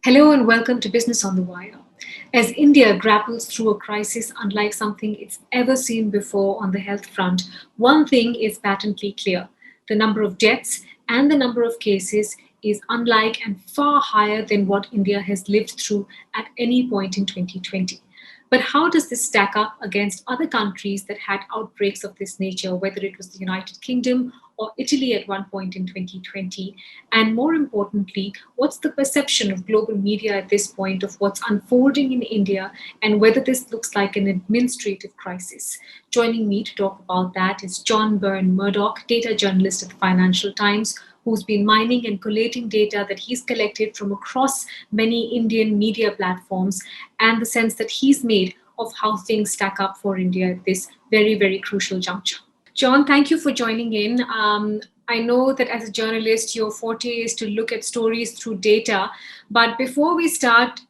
Hello and welcome to Business on the Wire. As India grapples through a crisis unlike something it's ever seen before on the health front, one thing is patently clear. The number of deaths and the number of cases is unlike and far higher than what India has lived through at any point in 2020. But how does this stack up against other countries that had outbreaks of this nature, whether it was the United Kingdom or Italy at one point in 2020? And more importantly, what's the perception of global media at this point of what's unfolding in India and whether this looks like an administrative crisis? Joining me to talk about that is John Burn-Murdoch, data journalist at the Financial Times, who's been mining and collating data that he's collected from across many Indian media platforms and the sense that he's made of how things stack up for India at this very, very crucial juncture. John, thank you for joining in. I know that as a journalist, your forte is to look at stories through data. But before we start,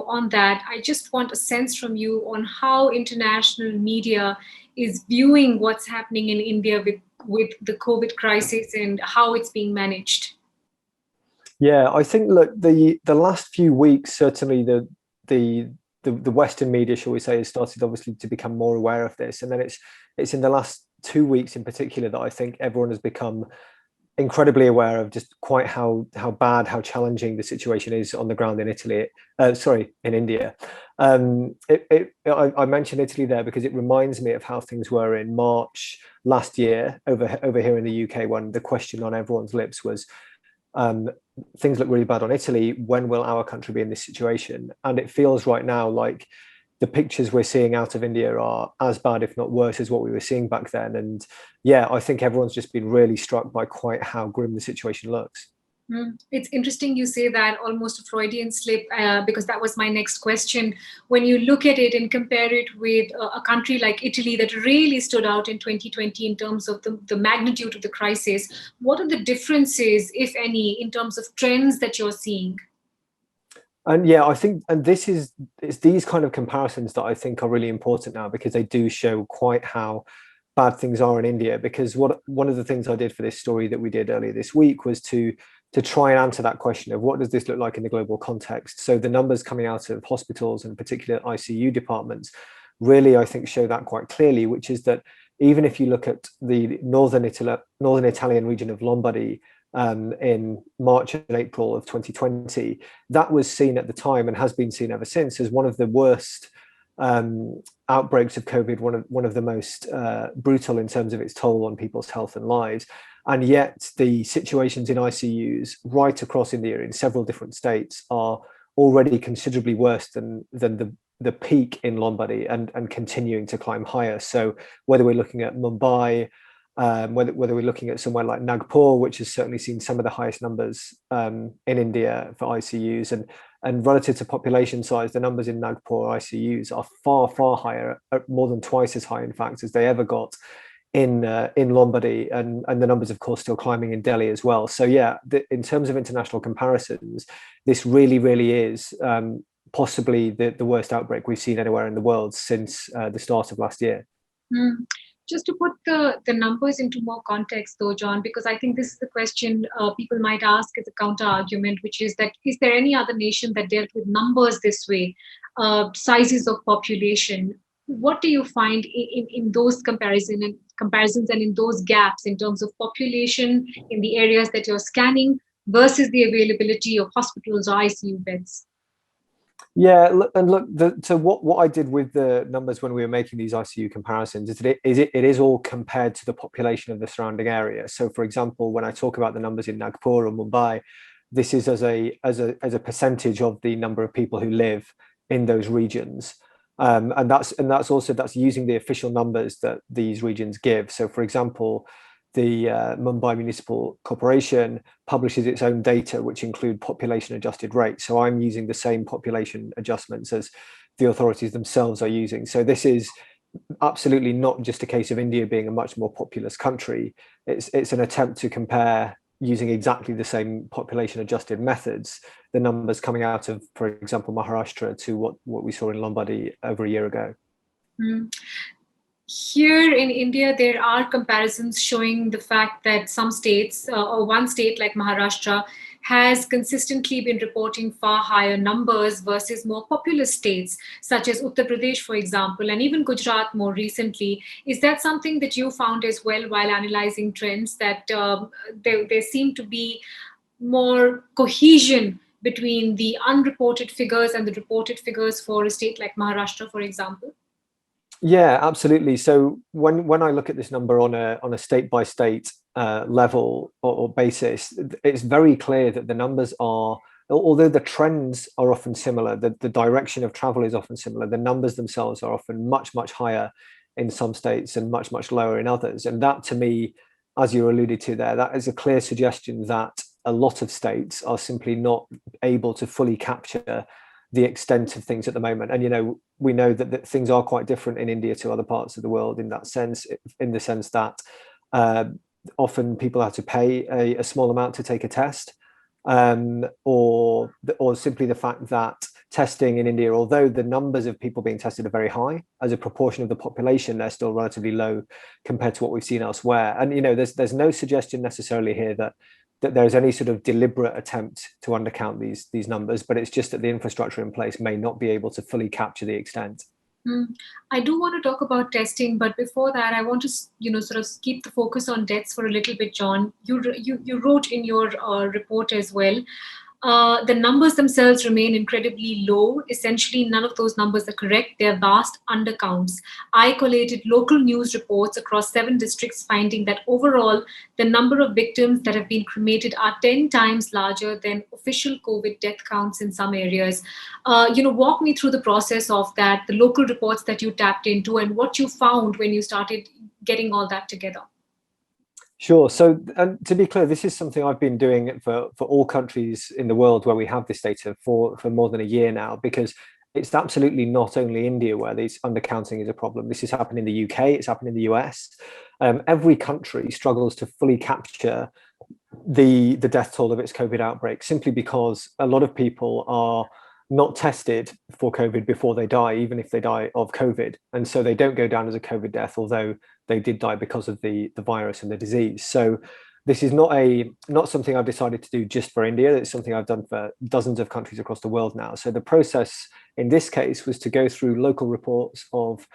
on that, I just want a sense from you on how international media is viewing what's happening in India with the COVID crisis and how it's being managed. Yeah, I think, look, the last few weeks, certainly the Western media, shall we say, has started obviously to become more aware of this. And then it's in the last 2 weeks in particular that I think everyone has become incredibly aware of just quite how bad, how challenging the situation is on the ground in in India. I mentioned Italy there because it reminds me of how things were in March last year over here in the UK, when the question on everyone's lips was, things look really bad on Italy. When will our country be in this situation? And it feels right now like the pictures we're seeing out of India are as bad, if not worse, as what we were seeing back then. And yeah, I think everyone's just been really struck by quite how grim the situation looks. It's interesting you say that, almost a Freudian slip, because that was my next question. When you look at it and compare it with a country like Italy that really stood out in 2020 in terms of the magnitude of the crisis, what are the differences, if any, in terms of trends that you're seeing? And yeah, I think, and it's these kind of comparisons that I think are really important now, because they do show quite how bad things are in India. Because one of the things I did for this story that we did earlier this week was to try and answer that question of what does this look like in the global context. So the numbers coming out of hospitals and particular ICU departments really, I think, show that quite clearly, which is that even if you look at the northern Italian region of Lombardy, in March and April of 2020, that was seen at the time and has been seen ever since as one of the worst outbreaks of COVID, one of the most brutal in terms of its toll on people's health and lives. And yet the situations in ICUs right across India in several different states are already considerably worse than the peak in Lombardy and continuing to climb higher. So whether we're looking at Mumbai, whether we're looking at somewhere like Nagpur, which has certainly seen some of the highest numbers in India for ICUs, and relative to population size, the numbers in Nagpur ICUs are far higher, more than twice as high, in fact, as they ever got in Lombardy, and the numbers, of course, still climbing in Delhi as well. So yeah, in terms of international comparisons, this really is possibly the worst outbreak we've seen anywhere in the world since the start of last year. Just to put the numbers into more context, though, John, because I think this is the question people might ask as a counter argument, which is that is there any other nation that dealt with numbers this way, sizes of population? What do you find in those comparisons and in those gaps in terms of population in the areas that you're scanning versus the availability of hospitals or ICU beds? Yeah, so what I did with the numbers when we were making these ICU comparisons is that it is all compared to the population of the surrounding area. So, for example, when I talk about the numbers in Nagpur or Mumbai, this is as a percentage of the number of people who live in those regions, and that's using the official numbers that these regions give. So, for example, the Mumbai Municipal Corporation publishes its own data, which include population adjusted rates. So I'm using the same population adjustments as the authorities themselves are using. So this is absolutely not just a case of India being a much more populous country. It's an attempt to compare, using exactly the same population adjusted methods, the numbers coming out of, for example, Maharashtra to what we saw in Lombardy over a year ago. Here in India, there are comparisons showing the fact that some states, or one state like Maharashtra, has consistently been reporting far higher numbers versus more populous states, such as Uttar Pradesh, for example, and even Gujarat more recently. Is that something that you found as well while analyzing trends, that there seem to be more cohesion between the unreported figures and the reported figures for a state like Maharashtra, for example? Yeah, absolutely. So when I look at this number on a state by state level or basis, it's very clear that the numbers are, although the trends are often similar, the direction of travel is often similar, the numbers themselves are often much higher in some states and much lower in others. And that, to me, as you alluded to there, that is a clear suggestion that a lot of states are simply not able to fully capture the extent of things at the moment. And we know that things are quite different in India to other parts of the world in that sense, in the sense that uh, often people have to pay a small amount to take a test, or simply the fact that testing in India, although the numbers of people being tested are very high as a proportion of the population, they're still relatively low compared to what we've seen elsewhere. And there's no suggestion necessarily here that there's any sort of deliberate attempt to undercount these numbers, but it's just that the infrastructure in place may not be able to fully capture the extent. I do want to talk about testing, but before that, I want to, sort of keep the focus on deaths for a little bit, John. You wrote in your report as well. The numbers themselves remain incredibly low. Essentially, none of those numbers are correct. They're vast undercounts. I collated local news reports across 7 districts, finding that overall, the number of victims that have been cremated are 10 times larger than official COVID death counts in some areas. Walk me through the process of that, the local reports that you tapped into, and what you found when you started getting all that together. Sure. So, and to be clear, this is something I've been doing for all countries in the world where we have this data for more than a year now, because it's absolutely not only India where this undercounting is a problem. This is happening in the UK, it's happening in the US. Every country struggles to fully capture the death toll of its COVID outbreak, simply because a lot of people are not tested for COVID before they die, even if they die of COVID. And so they don't go down as a COVID death, although they did die because of the virus and the disease. So this is not something I've decided to do just for India. It's something I've done for dozens of countries across the world now. So the process in this case was to go through local reports of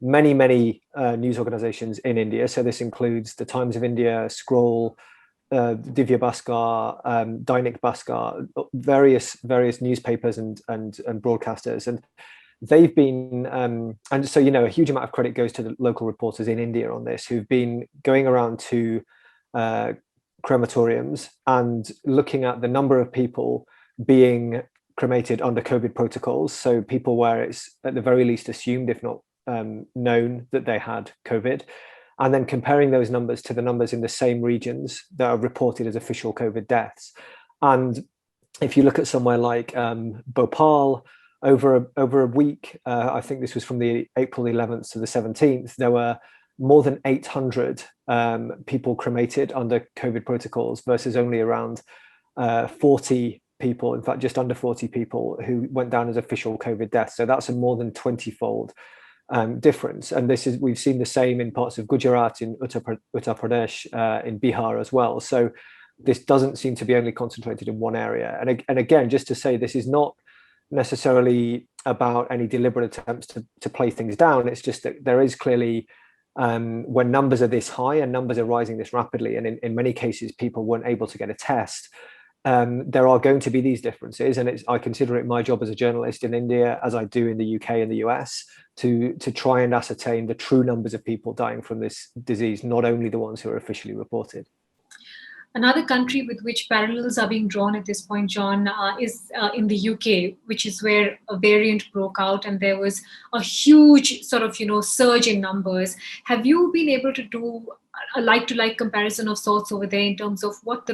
many news organizations in India. So this includes the Times of India, Scroll, Divya Bhaskar, Dainik Bhaskar, various newspapers and broadcasters, and they've been and so a huge amount of credit goes to the local reporters in India on this, who've been going around to crematoriums and looking at the number of people being cremated under COVID protocols. So people where it's at the very least assumed, if not known, that they had COVID, and then comparing those numbers to the numbers in the same regions that are reported as official COVID deaths. And if you look at somewhere like Bhopal, over a week, I think this was from the April 11th to the 17th, there were more than 800 people cremated under COVID protocols versus only around 40 people, in fact, just under 40 people who went down as official COVID deaths. So that's a more than 20-fold difference. And we've seen the same in parts of Gujarat, in Uttar Pradesh, in Bihar as well. So this doesn't seem to be only concentrated in one area. And again, just to say, this is not necessarily about any deliberate attempts to play things down. It's just that there is clearly, when numbers are this high and numbers are rising this rapidly, and in many cases people weren't able to get a test, there are going to be these differences. And I consider it my job as a journalist in India, as I do in the UK and the US, to try and ascertain the true numbers of people dying from this disease, not only the ones who are officially reported. Another country with which parallels are being drawn at this point, John, is in the UK, which is where a variant broke out and there was a huge sort of, surge in numbers. Have you been able to do a like-to-like comparison of sorts over there in terms of what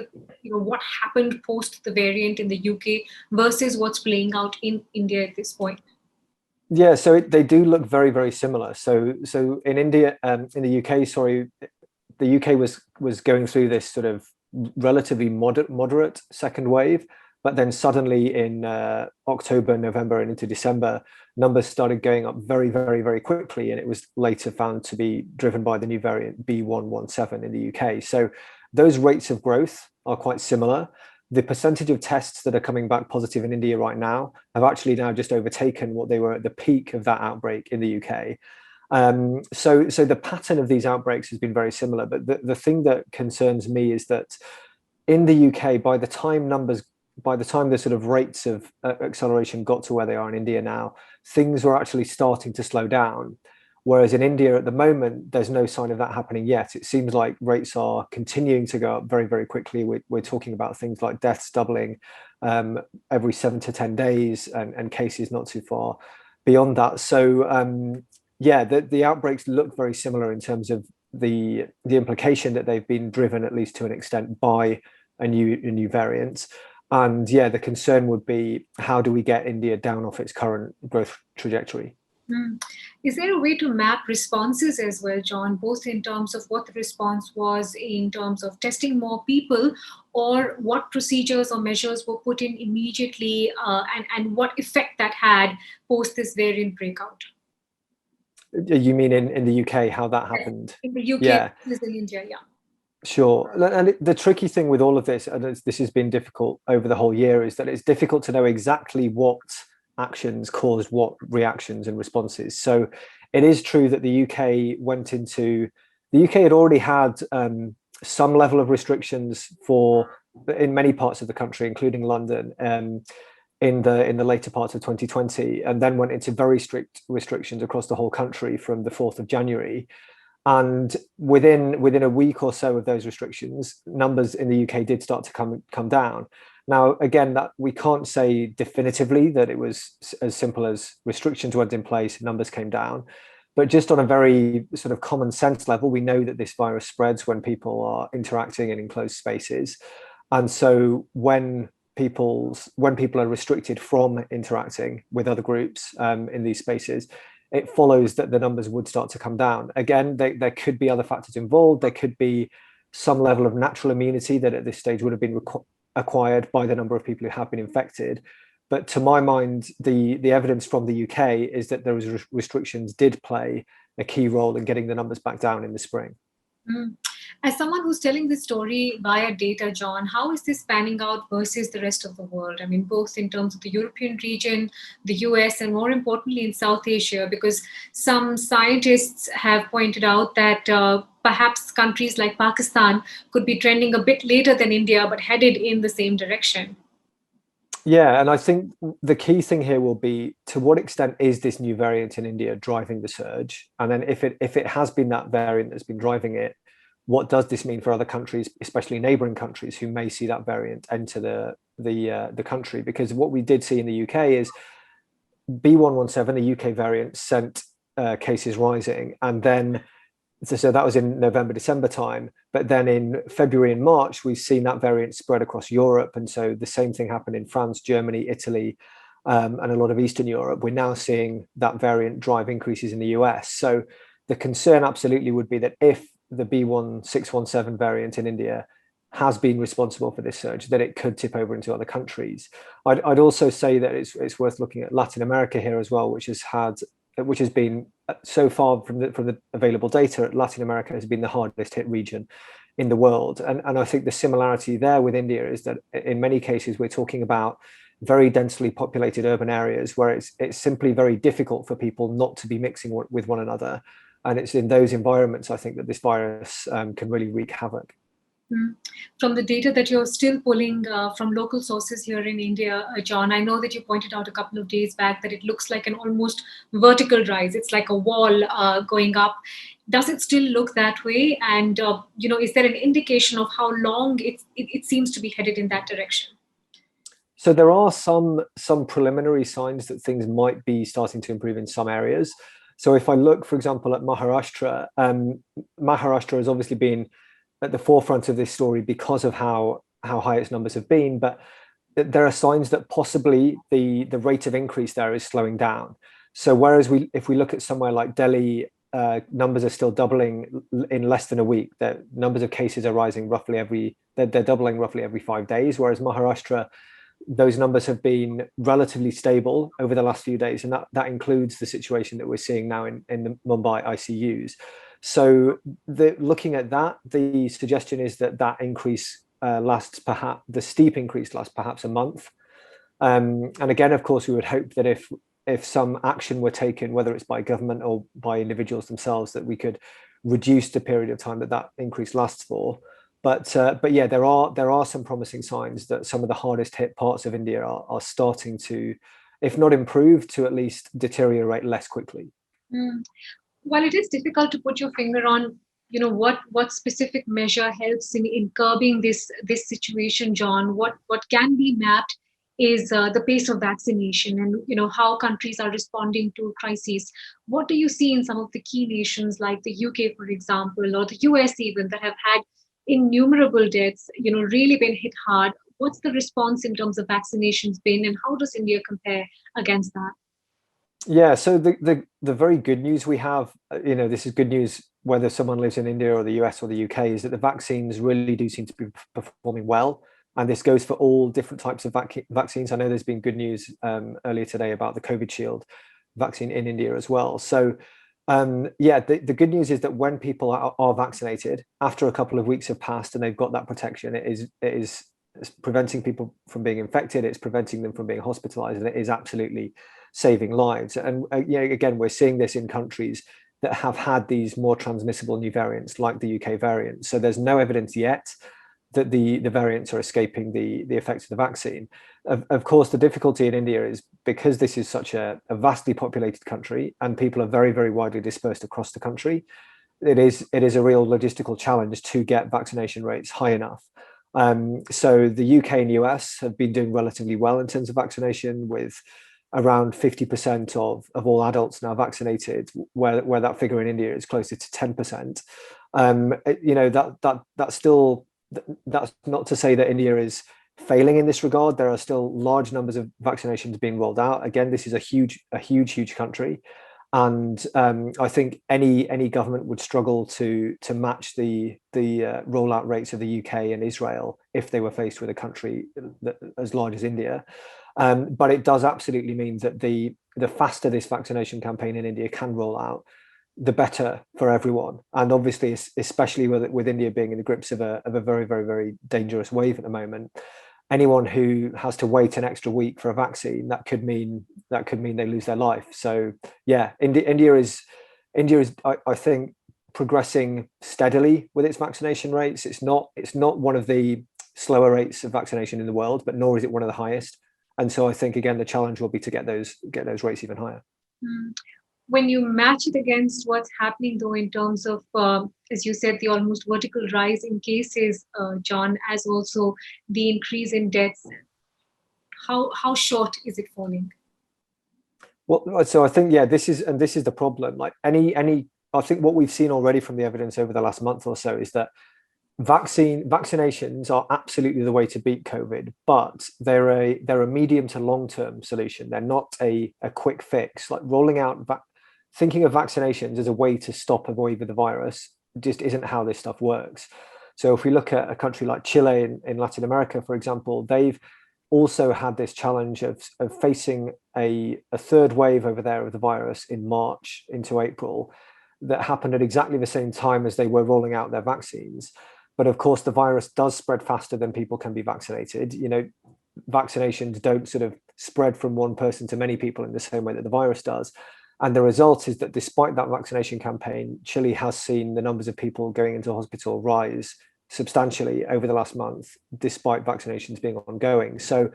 happened post the variant in the UK versus what's playing out in India at this point? Yeah, so they do look very similar. So in India, in the UK, sorry, the UK was going through this sort of relatively moderate second wave, But then suddenly in October, November, and into December, numbers started going up very, very, very quickly. And it was later found to be driven by the new variant B.1.1.7 in the UK. So those rates of growth are quite similar. The percentage of tests that are coming back positive in India right now have actually now just overtaken what they were at the peak of that outbreak in the UK. So the pattern of these outbreaks has been very similar. But the thing that concerns me is that in the UK, by the time the sort of rates of acceleration got to where they are in India now, things were actually starting to slow down. Whereas in India at the moment, there's no sign of that happening yet. It seems like rates are continuing to go up very, very quickly. We're talking about things like deaths doubling every 7 to 10 days and cases not too far beyond that. So yeah, the outbreaks look very similar in terms of the implication that they've been driven, at least to an extent, by a new variant. And yeah, the concern would be, how do we get India down off its current growth trajectory? Is there a way to map responses as well, John, both in terms of what the response was in terms of testing more people, or what procedures or measures were put in immediately, and what effect that had post this variant breakout? You mean in the UK, how that happened? In the UK, Yeah, in India, yeah. sure. And the tricky thing with all of this, and this has been difficult over the whole year, is that it's difficult to know exactly what actions caused what reactions and responses. So it is true that the UK had already had some level of restrictions in many parts of the country, including London, in the later part of 2020, and then went into very strict restrictions across the whole country from the 4th of January. And within a week or so of those restrictions, numbers in the UK did start to come down. Now, again, that we can't say definitively that it was as simple as restrictions went in place, numbers came down. But just on a very sort of common sense level, we know that this virus spreads when people are interacting in enclosed spaces. And so when people are restricted from interacting with other groups in these spaces, it follows that the numbers would start to come down. Again, there could be other factors involved. There could be some level of natural immunity that at this stage would have been acquired by the number of people who have been infected. But to my mind, the evidence from the UK is that those restrictions did play a key role in getting the numbers back down in the spring. As someone who's telling this story via data, John, how is this panning out versus the rest of the world? I mean, both in terms of the European region, the US, and more importantly in South Asia, because some scientists have pointed out that perhaps countries like Pakistan could be trending a bit later than India, but headed in the same direction. Yeah, and I think the key thing here will be, to what extent is this new variant in India driving the surge? And then if it has been that variant that's been driving it, what does this mean for other countries, especially neighboring countries who may see that variant enter the country? Because what we did see in the UK is B.1.1.7, the UK variant, sent cases rising, and then so that was in November, December time. But then in February and March, we've seen that variant spread across Europe. And so the same thing happened in France, Germany, Italy, and a lot of Eastern Europe. We're now seeing that variant drive increases in the US. So the concern absolutely would be that if the B.1.617 variant in India has been responsible for this surge, that it could tip over into other countries. I'd also say that it's worth looking at Latin America here as well, which has been, so far from the available data, Latin America has been the hardest hit region in the world. And I think the similarity there with India is that in many cases we're talking about very densely populated urban areas where it's simply very difficult for people not to be mixing with one another. And it's in those environments, I think, that this virus can really wreak havoc. From the data that you're still pulling from local sources here in India, John, I know that you pointed out a couple of days back that it looks like an almost vertical rise. It's like a wall going up. Does it still look that way? And, is there an indication of how long it seems to be headed in that direction? So there are some preliminary signs that things might be starting to improve in some areas. So if I look, for example, at Maharashtra, Maharashtra has obviously been at the forefront of this story because of how high its numbers have been, but there are signs that possibly the rate of increase there is slowing down. So whereas if we look at somewhere like Delhi, numbers are still doubling in less than a week. The numbers of cases are rising they're doubling roughly every 5 days, whereas Maharashtra, those numbers have been relatively stable over the last few days, and that includes the situation that we're seeing now in the Mumbai ICUs. So looking at that, the suggestion is that increase lasts perhaps, the steep increase lasts perhaps a month. And again, of course, we would hope that if some action were taken, whether it's by government or by individuals themselves, that we could reduce the period of time that increase lasts for. But yeah, there are some promising signs that some of the hardest hit parts of India are starting to, if not improve, to at least deteriorate less quickly. Mm. While it is difficult to put your finger on, what specific measure helps in curbing this situation, John, what can be mapped is the pace of vaccination, and how countries are responding to crises. What do you see in some of the key nations like the UK, for example, or the US even, that have had innumerable deaths, really been hit hard? What's the response in terms of vaccinations been, and how does India compare against that? Yeah, so the very good news we have, this is good news whether someone lives in India or the US or the UK, is that the vaccines really do seem to be performing well. And this goes for all different types of vaccines. I know there's been good news earlier today about the COVID shield vaccine in India as well. So yeah, the good news is that when people are vaccinated, after a couple of weeks have passed and they've got that protection, it's preventing people from being infected, it's preventing them from being hospitalized, and it is absolutely saving lives. And again, we're seeing this in countries that have had these more transmissible new variants like the UK variant. So there's no evidence yet that the variants are escaping the effects of the vaccine. Of course, the difficulty in India is because this is such a vastly populated country and people are very, very widely dispersed across the country. It is a real logistical challenge to get vaccination rates high enough. So the UK and US have been doing relatively well in terms of vaccination, with around 50% of all adults now vaccinated, where that figure in India is closer to 10%. That's not to say that India is failing in this regard. There are still large numbers of vaccinations being rolled out. Again, this is a huge country, and I think any government would struggle to match the rollout rates of the UK and Israel if they were faced with a country as large as India. But it does absolutely mean that the faster this vaccination campaign in India can roll out, the better for everyone. And obviously, especially with India being in the grips of a very, very, very dangerous wave at the moment, anyone who has to wait an extra week for a vaccine, that could mean they lose their life. So yeah, India is I think progressing steadily with its vaccination rates. It's not one of the slower rates of vaccination in the world, but nor is it one of the highest. And so I think again the challenge will be to get those rates even higher. When you match it against what's happening, though, in terms of, as you said, the almost vertical rise in cases, John, as also the increase in deaths, how short is it falling? Well, so I think this is the problem. Like I think what we've seen already from the evidence over the last month or so is that vaccinations are absolutely the way to beat COVID, but they're a medium to long term solution. They're not a quick fix. Like rolling out thinking of vaccinations as a way to stop a wave of the virus just isn't how this stuff works. So if we look at a country like Chile in Latin America, for example, they've also had this challenge of facing a third wave over there of the virus in March into April that happened at exactly the same time as they were rolling out their vaccines. But of course, the virus does spread faster than people can be vaccinated. Vaccinations don't sort of spread from one person to many people in the same way that the virus does. And the result is that despite that vaccination campaign, Chile has seen the numbers of people going into hospital rise substantially over the last month, despite vaccinations being ongoing. So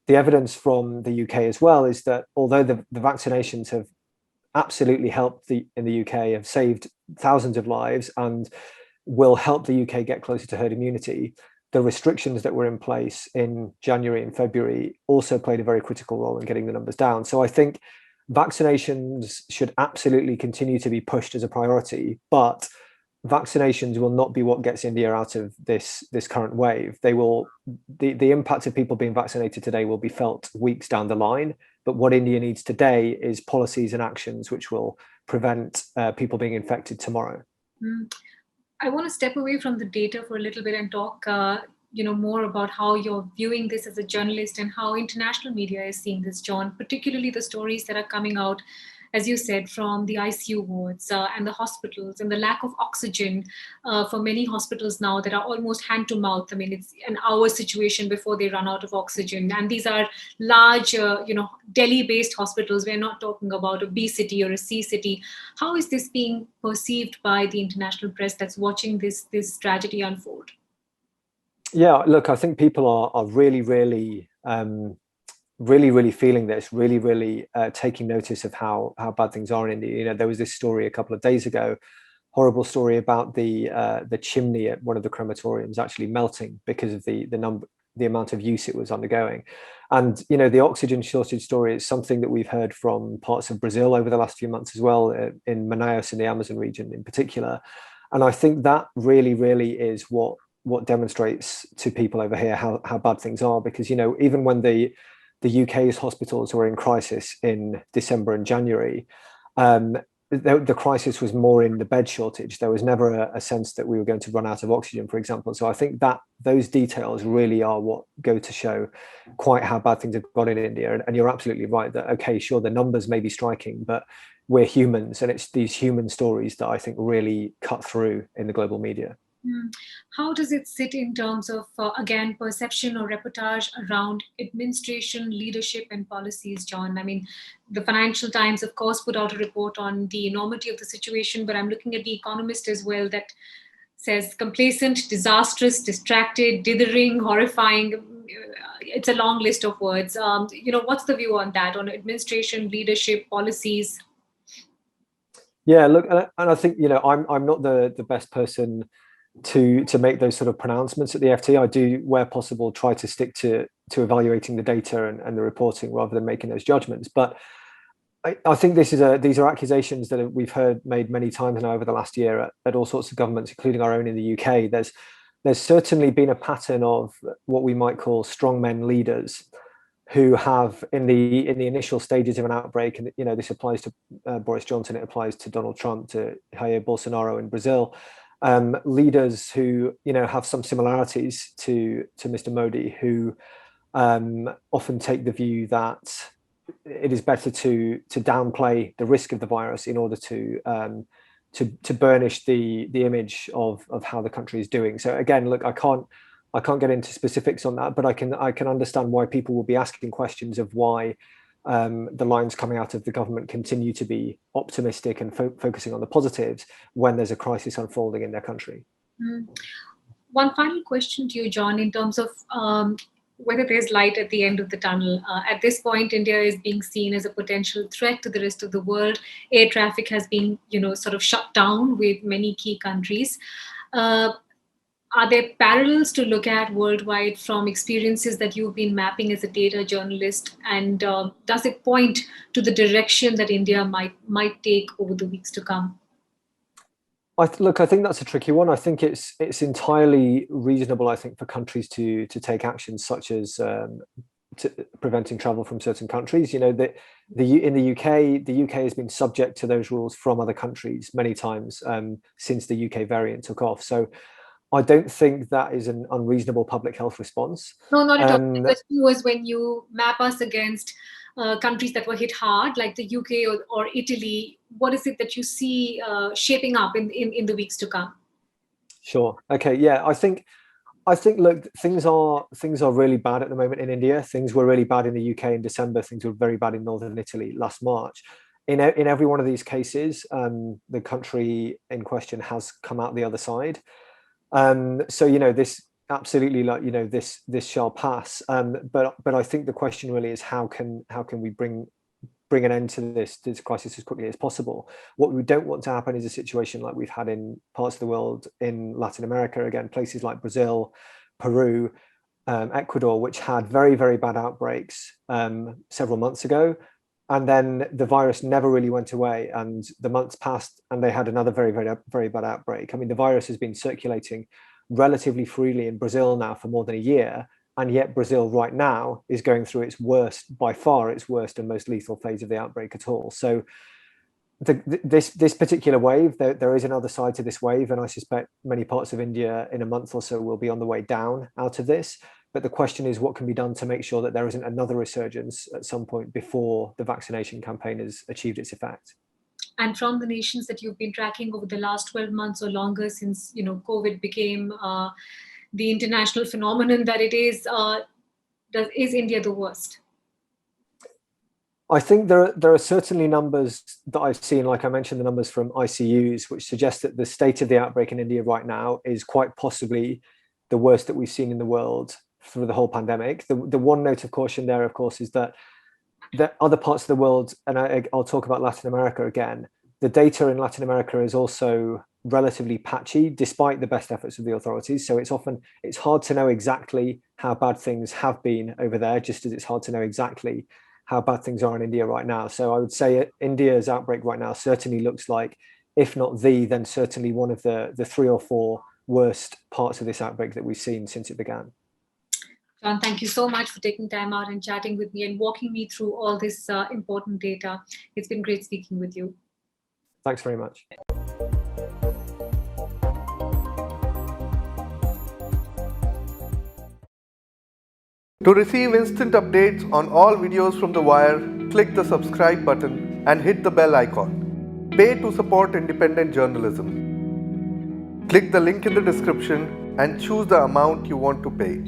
the evidence from the UK as well is that although the vaccinations have absolutely helped in the UK, have saved thousands of lives and will help the UK get closer to herd immunity, the restrictions that were in place in January and February also played a very critical role in getting the numbers down. So I think vaccinations should absolutely continue to be pushed as a priority, but vaccinations will not be what gets India out of this current wave. The impact of people being vaccinated today will be felt weeks down the line. But what India needs today is policies and actions which will prevent people being infected tomorrow. I want to step away from the data for a little bit and talk more about how you're viewing this as a journalist and how international media is seeing this, John, particularly the stories that are coming out, as you said, from the ICU wards and the hospitals, and the lack of oxygen for many hospitals now that are almost hand to mouth. I mean, it's an hour situation before they run out of oxygen. And these are large, Delhi-based hospitals. We're not talking about a B city or a C city. How is this being perceived by the international press that's watching this tragedy unfold? Yeah, look, I think people are really, really feeling this, really taking notice of how bad things are in India. There was this story a couple of days ago, horrible story about the chimney at one of the crematoriums actually melting because of the amount of use it was undergoing. And the oxygen shortage story is something that we've heard from parts of Brazil over the last few months as well, in Manaus in the Amazon region in particular. And I think that really is what demonstrates to people over here how bad things are, because even when the UK's hospitals were in crisis in December and January, the crisis was more in the bed shortage. There was never a sense that we were going to run out of oxygen, for example. So I think that those details really are what go to show quite how bad things have got in India. And you're absolutely right that, okay, sure, the numbers may be striking, but we're humans, and it's these human stories that I think really cut through in the global media. How does it sit in terms of, again, perception or reportage around administration, leadership, and policies, John? I mean, the Financial Times, of course, put out a report on the enormity of the situation, but I'm looking at The Economist as well that says complacent, disastrous, distracted, dithering, horrifying. It's a long list of words. What's the view on that, on administration, leadership, policies? Yeah, look, and I think I'm not the best person to make those sort of pronouncements at the FT. I do, where possible, try to stick to evaluating the data and the reporting rather than making those judgments. But I think these are accusations that we've heard made many times now over the last year at all sorts of governments, including our own in the UK. There's certainly been a pattern of what we might call strongmen leaders who have, in the initial stages of an outbreak, and this applies to Boris Johnson, it applies to Donald Trump, to Jair Bolsonaro in Brazil. Leaders who have some similarities to Mr. Modi, who often take the view that it is better to downplay the risk of the virus in order to burnish the image of how the country is doing. So again, look, I can't get into specifics on that, but I can understand why people will be asking questions of why the lines coming out of the government continue to be optimistic and focusing on the positives when there's a crisis unfolding in their country. One final question to you, John, in terms of whether there's light at the end of the tunnel. At this point, India is being seen as a potential threat to the rest of the world. Air traffic has been, sort of shut down with many key countries. Are there parallels to look at worldwide from experiences that you've been mapping as a data journalist? And does it point to the direction that India might take over the weeks to come? Look, I think that's a tricky one. I think it's entirely reasonable, I think, for countries to take actions such as preventing travel from certain countries. In the UK, the UK has been subject to those rules from other countries many times since the UK variant took off. So I don't think that is an unreasonable public health response. No, not at all. The question was, when you map us against countries that were hit hard, like the UK or Italy, what is it that you see shaping up in the weeks to come? Sure. Okay. Yeah. I think. Look, things are really bad at the moment in India. Things were really bad in the UK in December. Things were very bad in northern Italy last March. In every one of these cases, the country in question has come out the other side. So this absolutely, this shall pass. But I think the question really is how can we bring an end to this crisis as quickly as possible. What we don't want to happen is a situation like we've had in parts of the world, in Latin America, again, places like Brazil, Peru, Ecuador, which had very bad outbreaks several months ago. And then the virus never really went away, and the months passed and they had another very bad outbreak. I mean, the virus has been circulating relatively freely in Brazil now for more than a year. And yet Brazil right now is going through by far its worst and most lethal phase of the outbreak at all. So This particular wave, there is another side to this wave, and I suspect many parts of India in a month or so will be on the way down out of this. But the question is, what can be done to make sure that there isn't another resurgence at some point before the vaccination campaign has achieved its effect? And from the nations that you've been tracking over the last 12 months or longer, since COVID became the international phenomenon that it is, is India the worst? I think there are certainly numbers that I've seen, like I mentioned, the numbers from ICUs, which suggest that the state of the outbreak in India right now is quite possibly the worst that we've seen in the world through the whole pandemic. The one note of caution there, of course, is that other parts of the world, and I'll talk about Latin America again, the data in Latin America is also relatively patchy, despite the best efforts of the authorities. So it's hard to know exactly how bad things have been over there, just as it's hard to know exactly how bad things are in India right now. So I would say India's outbreak right now certainly looks like, if not then certainly one of the 3 or 4 worst parts of this outbreak that we've seen since it began. John, thank you so much for taking time out and chatting with me and walking me through all this important data. It's been great speaking with you. Thanks very much. To receive instant updates on all videos from The Wire, click the subscribe button and hit the bell icon. Pay to support independent journalism. Click the link in the description and choose the amount you want to pay.